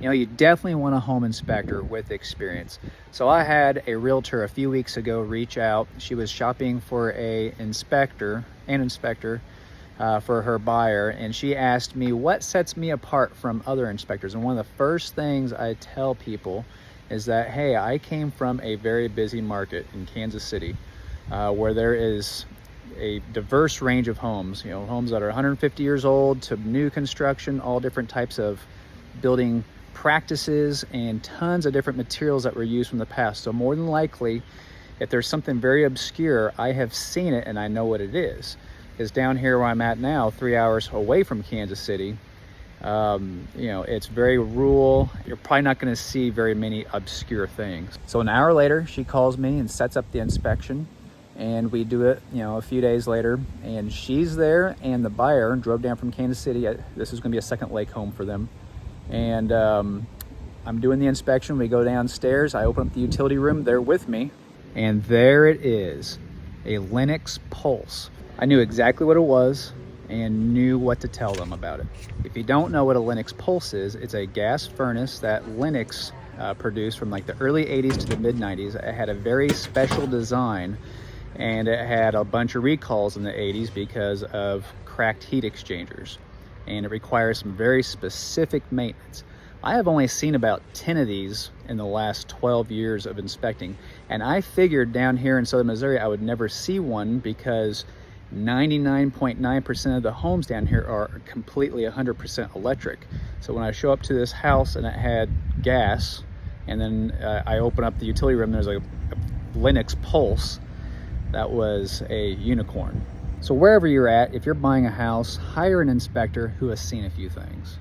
you know, you definitely want a home inspector with experience. So I had a realtor a few weeks ago reach out. She was shopping for an inspector for her buyer, and she asked me what sets me apart from other inspectors. And one of the first things I tell people is that, hey, I came from a very busy market in Kansas City, where there is a diverse range of homes, you know, homes that are 150 years old to new construction, all different types of building practices and tons of different materials that were used from the past. So more than likely, if there's something very obscure, I have seen it and I know what it is. Because down here where I'm at now, 3 hours away from Kansas City, you know, it's very rural. You're probably not going to see very many obscure things. So an hour later, she calls me and sets up the inspection, and we do it, you know, a few days later, and she's there, and the buyer drove down from Kansas City. This is going to be a second lake home for them. And I'm doing the inspection. We go downstairs. I open up the utility room. They're with me, and there it is, a Lennox Pulse. I knew exactly what it was and knew what to tell them about it. If you don't know what a Lennox Pulse is, it's a gas furnace that Lennox produced from like the early 80s to the mid 90s. It had a very special design, and it had a bunch of recalls in the 80s because of cracked heat exchangers, and it requires some very specific maintenance. I have only seen about 10 of these in the last 12 years of inspecting, and I figured down here in southern Missouri I would never see one because 99.9% of the homes down here are completely 100% electric. So when I show up to this house and it had gas, and then I open up the utility room, there's a Lennox Pulse, that was a unicorn. So wherever you're at, if you're buying a house, hire an inspector who has seen a few things.